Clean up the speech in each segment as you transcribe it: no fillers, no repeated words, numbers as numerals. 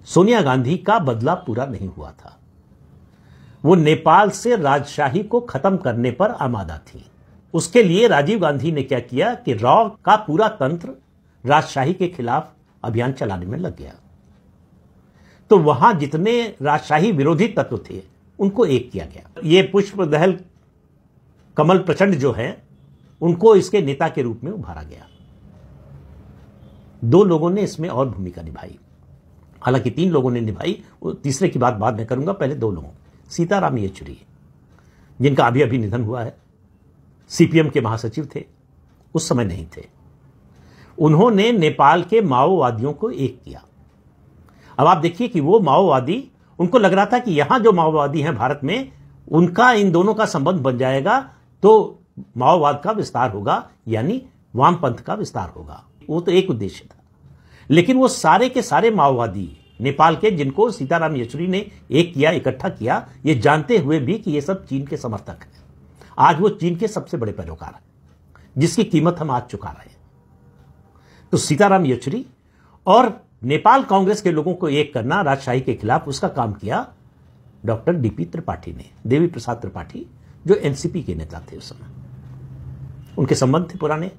सोनिया गांधी का बदला पूरा नहीं हुआ था। वो नेपाल से राजशाही को खत्म करने पर आमादा थी। उसके लिए राजीव गांधी ने क्या किया कि रॉ का पूरा तंत्र राजशाही के खिलाफ अभियान चलाने में लग गया। तो वहां जितने राजशाही विरोधी तत्व थे उनको एक किया गया। ये पुष्प दहल कमल प्रचंड जो है उनको इसके नेता के रूप में उभारा गया। 2 लोगों ने इसमें और भूमिका निभाई, हालांकि 3 लोगों ने निभाई, तीसरे की बात बाद में करूंगा। पहले 2 लोगों, सीताराम येचुरी जिनका अभी अभी निधन हुआ है, सीपीएम के महासचिव थे, उस समय नहीं थे। उन्होंने नेपाल के माओवादियों को एक किया। अब आप देखिए कि वो माओवादी, उनको लग रहा था कि यहां जो माओवादी हैं भारत में, उनका इन दोनों का संबंध बन जाएगा तो माओवाद का विस्तार होगा, यानी वामपंथ का विस्तार होगा। वो तो एक उद्देश्य था। लेकिन वो सारे के सारे माओवादी नेपाल के, जिनको सीताराम येचुरी ने एक किया, इकट्ठा किया, ये जानते हुए भी कि ये सब चीन के समर्थक हैं। आज वो चीन के सबसे बड़े पैरोकार हैं, जिसकी कीमत हम आज चुका रहे हैं। तो सीताराम येचुरी और नेपाल कांग्रेस के लोगों को एक करना राजशाही के खिलाफ, उसका काम किया डॉक्टर डीपी त्रिपाठी ने, देवी प्रसाद त्रिपाठी, जो एनसीपी के नेता थे उस समय। उनके संबंध थे पुराने।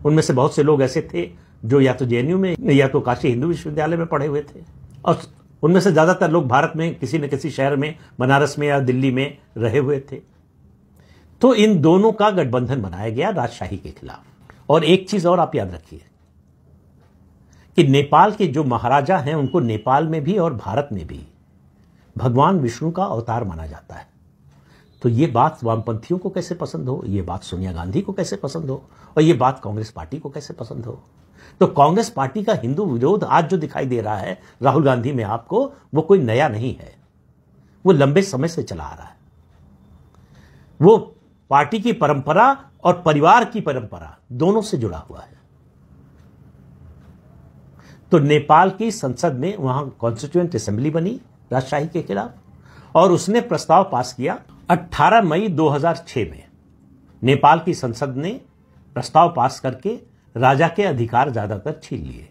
उनमें से बहुत से लोग ऐसे थे जो या तो जेएनयू में या तो काशी हिंदू विश्वविद्यालय में पढ़े हुए थे, और उनमें से ज्यादातर लोग भारत में किसी न किसी शहर में, बनारस में या दिल्ली में रहे हुए थे। तो इन दोनों का गठबंधन बनाया गया राजशाही के खिलाफ। और एक चीज और आप याद रखिए कि नेपाल के जो महाराजा हैं, उनको नेपाल में भी और भारत में भी भगवान विष्णु का अवतार माना जाता है। तो ये बात वामपंथियों को कैसे पसंद हो, ये बात सोनिया गांधी को कैसे पसंद हो, और ये बात कांग्रेस पार्टी को कैसे पसंद हो। तो कांग्रेस पार्टी का हिंदू विरोध आज जो दिखाई दे रहा है राहुल गांधी में आपको, वो कोई नया नहीं है, वो लंबे समय से चला आ रहा है। वो पार्टी की परंपरा और परिवार की परंपरा दोनों से जुड़ा हुआ है। तो नेपाल की संसद में वहां कॉन्स्टिट्यूएंट असेंबली बनी राजशाही के खिलाफ, और उसने प्रस्ताव पास किया 18 मई 2006 में। नेपाल की संसद ने प्रस्ताव पास करके राजा के अधिकार ज्यादातर छीन लिए।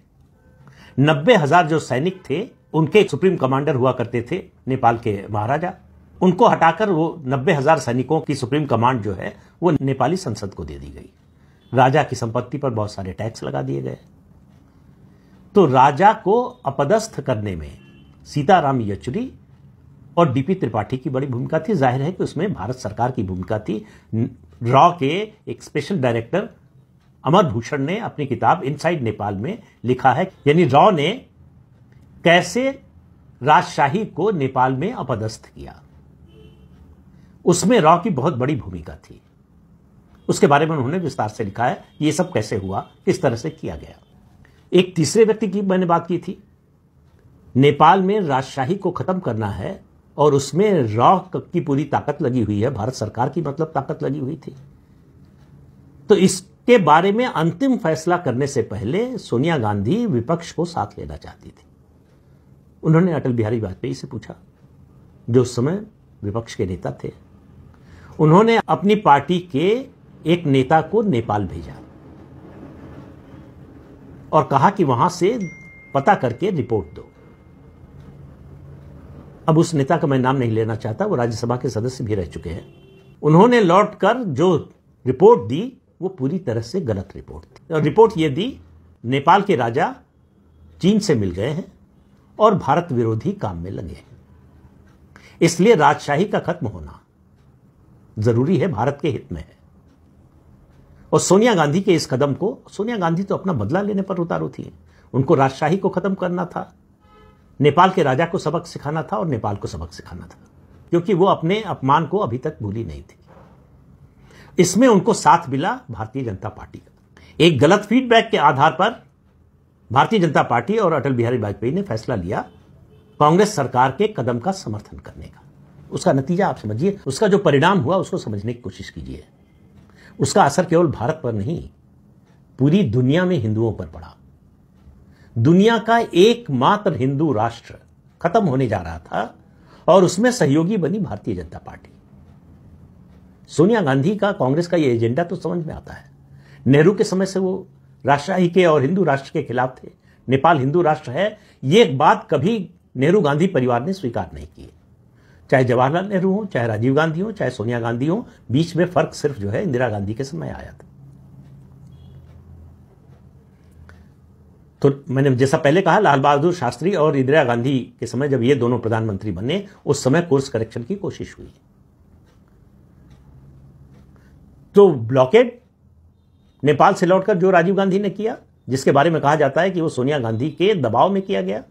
90,000 जो सैनिक थे, उनके सुप्रीम कमांडर हुआ करते थे नेपाल के महाराजा, उनको हटाकर वो 90,000 सैनिकों की सुप्रीम कमांड जो है वो नेपाली संसद को दे दी गई। राजा की संपत्ति पर बहुत सारे टैक्स लगा दिए गए। तो राजा को अपदस्थ करने में सीताराम येचुरी और डीपी त्रिपाठी की बड़ी भूमिका थी। जाहिर है कि उसमें भारत सरकार की भूमिका थी। रॉ के एक स्पेशल डायरेक्टर अमर भूषण ने अपनी किताब इनसाइड नेपाल में लिखा है, यानी रॉ ने कैसे राजशाही को नेपाल में अपदस्थ किया, उसमें रॉ की बहुत बड़ी भूमिका थी। उसके बारे में उन्होंने विस्तार से लिखा है, ये सब कैसे हुआ, किस तरह से किया गया। एक तीसरे व्यक्ति की मैंने बात की थी। नेपाल में राजशाही को खत्म करना है और उसमें रॉ की पूरी ताकत लगी हुई है, भारत सरकार की मतलब ताकत लगी हुई थी। तो इसके बारे में अंतिम फैसला करने से पहले सोनिया गांधी विपक्ष को साथ लेना चाहती थी। उन्होंने अटल बिहारी वाजपेयी से पूछा, जो उस समय विपक्ष के नेता थे। उन्होंने अपनी पार्टी के एक नेता को नेपाल भेजा और कहा कि वहां से पता करके रिपोर्ट दो। अब उस नेता का मैं नाम नहीं लेना चाहता, वो राज्यसभा के सदस्य भी रह चुके हैं। उन्होंने लौटकर जो रिपोर्ट दी वो पूरी तरह से गलत रिपोर्ट थी। और रिपोर्ट ये दी, नेपाल के राजा चीन से मिल गए हैं और भारत विरोधी काम में लगे हैं, इसलिए राजशाही का खत्म होना जरूरी है, भारत के हित में है। और सोनिया गांधी के इस कदम को, सोनिया गांधी तो अपना बदला लेने पर उतारू थी। उनको राजशाही को खत्म करना था, नेपाल के राजा को सबक सिखाना था और नेपाल को सबक सिखाना था, क्योंकि वो अपने अपमान को अभी तक भूली नहीं थी। इसमें उनको साथ मिला भारतीय जनता पार्टी का। एक गलत फीडबैक के आधार पर भारतीय जनता पार्टी और अटल बिहारी वाजपेयी ने फैसला लिया कांग्रेस सरकार के कदम का समर्थन करने का। उसका नतीजा आप समझिए, उसका जो परिणाम हुआ उसको समझने की कोशिश कीजिए। उसका असर केवल भारत पर नहीं, पूरी दुनिया में हिंदुओं पर पड़ा। दुनिया का एकमात्र हिंदू राष्ट्र खत्म होने जा रहा था और उसमें सहयोगी बनी भारतीय जनता पार्टी। सोनिया गांधी का, कांग्रेस का ये एजेंडा तो समझ में आता है। नेहरू के समय से वो राजशाही के और हिंदू राष्ट्र के खिलाफ थे। नेपाल हिंदू राष्ट्र है, ये बात कभी नेहरू गांधी परिवार ने स्वीकार नहीं किए। चाहे जवाहरलाल नेहरू हो, चाहे राजीव गांधी हो, चाहे सोनिया गांधी हो, बीच में फर्क सिर्फ जो है इंदिरा गांधी के समय आया था। तो मैंने जैसा पहले कहा, लाल बहादुर शास्त्री और इंदिरा गांधी के समय जब ये दोनों प्रधानमंत्री बने, उस समय कोर्स करेक्शन की कोशिश हुई। तो ब्लॉकेड नेपाल से लौटकर जो राजीव गांधी ने किया, जिसके बारे में कहा जाता है कि वो सोनिया गांधी के दबाव में किया गया,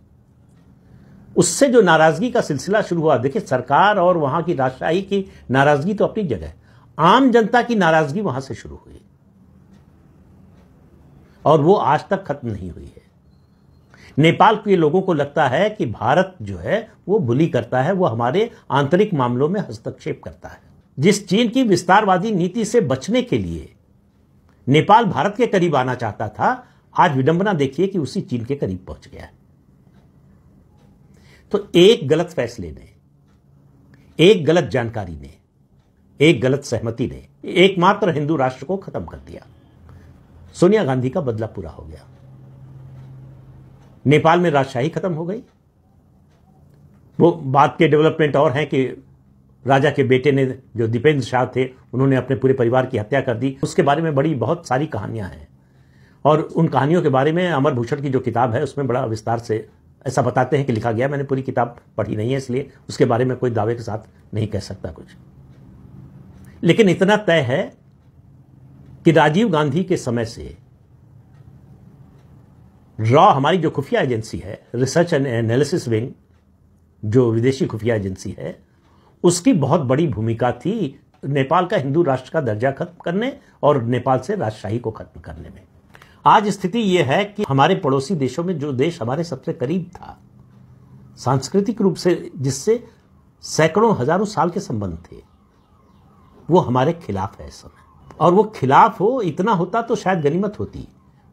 उससे जो नाराजगी का सिलसिला शुरू हुआ। देखिए, सरकार और वहां की राजशाही की नाराजगी तो अपनी जगह, आम जनता की नाराजगी वहां से शुरू हुई और वो आज तक खत्म नहीं हुई है। नेपाल के लोगों को लगता है कि भारत जो है वो बुली करता है, वो हमारे आंतरिक मामलों में हस्तक्षेप करता है। जिस चीन की विस्तारवादी नीति से बचने के लिए नेपाल भारत के करीब आना चाहता था, आज विडंबना देखिए कि उसी चीन के करीब पहुंच गया है। तो एक गलत फैसले ने, एक गलत जानकारी ने, एक गलत सहमति ने एकमात्र हिंदू राष्ट्र को खत्म कर दिया। सोनिया गांधी का बदला पूरा हो गया। नेपाल में राजशाही खत्म हो गई। वो बात के डेवलपमेंट और हैं कि राजा के बेटे ने, जो दीपेंद्र शाह थे, उन्होंने अपने पूरे परिवार की हत्या कर दी। उसके बारे में बहुत सारी कहानियां हैं और उन कहानियों के बारे में अमर भूषण की जो किताब है उसमें बड़ा विस्तार से ऐसा बताते हैं कि लिखा गया। मैंने पूरी किताब पढ़ी नहीं है, इसलिए उसके बारे में कोई दावे के साथ नहीं कह सकता कुछ। लेकिन इतना तय है कि राजीव गांधी के समय से रॉ, हमारी जो खुफिया एजेंसी है, रिसर्च एंड एनालिसिस विंग, जो विदेशी खुफिया एजेंसी है, उसकी बहुत बड़ी भूमिका थी नेपाल का हिंदू राष्ट्र का दर्जा खत्म करने और नेपाल से राजशाही को खत्म करने में। आज स्थिति यह है कि हमारे पड़ोसी देशों में जो देश हमारे सबसे करीब था, सांस्कृतिक रूप से जिससे सैकड़ों हजारों साल के संबंध थे, वो हमारे खिलाफ है इस समय। और वो खिलाफ हो, इतना होता तो शायद गनीमत होती।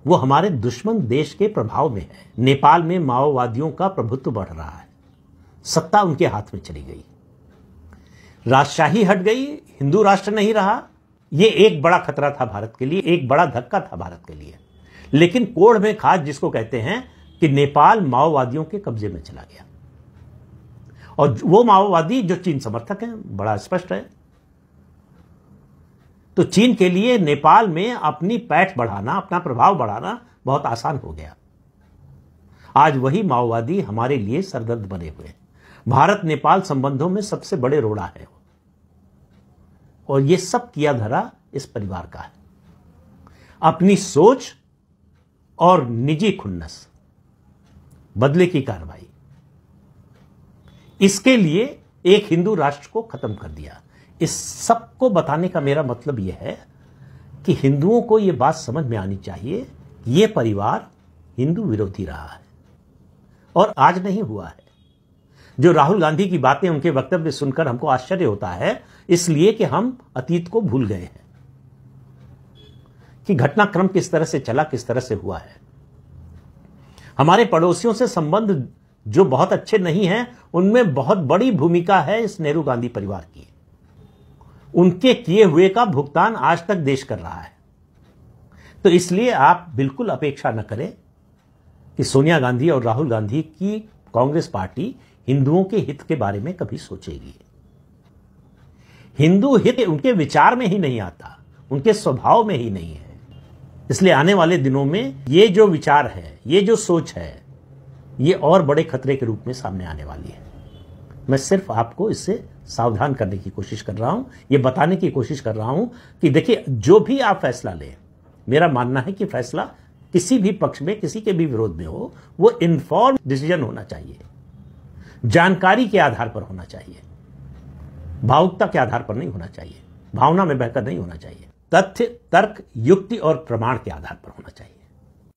वो हमारे दुश्मन देश के प्रभाव में है। नेपाल में माओवादियों का प्रभुत्व बढ़ रहा है, सत्ता उनके हाथ में चली गई, राजशाही हट गई, हिंदू राष्ट्र नहीं रहा। ये एक बड़ा खतरा था भारत के लिए, एक बड़ा धक्का था भारत के लिए। लेकिन कोढ़ में खास जिसको कहते हैं कि नेपाल माओवादियों के कब्जे में चला गया, और वो माओवादी जो चीन समर्थक हैं, बड़ा स्पष्ट है। तो चीन के लिए नेपाल में अपनी पैठ बढ़ाना, अपना प्रभाव बढ़ाना बहुत आसान हो गया। आज वही माओवादी हमारे लिए सरदर्द बने हुए हैं। भारत नेपाल संबंधों में सबसे बड़े रोड़ा है, और ये सब किया धरा इस परिवार का है। अपनी सोच और निजी खुन्नस, बदले की कार्रवाई, इसके लिए एक हिंदू राष्ट्र को खत्म कर दिया। इस सब को बताने का मेरा मतलब यह है कि हिंदुओं को यह बात समझ में आनी चाहिए कि यह परिवार हिंदू विरोधी रहा है और आज नहीं हुआ है। जो राहुल गांधी की बातें, उनके वक्तव्य सुनकर हमको आश्चर्य होता है, इसलिए कि हम अतीत को भूल गए हैं कि घटनाक्रम किस तरह से चला, किस तरह से हुआ है। हमारे पड़ोसियों से संबंध जो बहुत अच्छे नहीं हैं, उनमें बहुत बड़ी भूमिका है इस नेहरू गांधी परिवार की। उनके किए हुए का भुगतान आज तक देश कर रहा है। तो इसलिए आप बिल्कुल अपेक्षा न करें कि सोनिया गांधी और राहुल गांधी की कांग्रेस पार्टी हिंदुओं के हित के बारे में कभी सोचेगी। हिंदू हित उनके विचार में ही नहीं आता, उनके स्वभाव में ही नहीं है। इसलिए आने वाले दिनों में ये जो विचार है, ये जो सोच है, ये और बड़े खतरे के रूप में सामने आने वाली है। मैं सिर्फ आपको इससे सावधान करने की कोशिश कर रहा हूं, ये बताने की कोशिश कर रहा हूं कि देखिए, जो भी आप फैसला लें, मेरा मानना है कि फैसला किसी भी पक्ष में, किसी के भी विरोध में हो, वो इन्फॉर्म डिसीजन होना चाहिए, जानकारी के आधार पर होना चाहिए, भावुकता के आधार पर नहीं होना चाहिए, भावना में बहकर नहीं होना चाहिए, तथ्य, तर्क, युक्ति और प्रमाण के आधार पर होना चाहिए।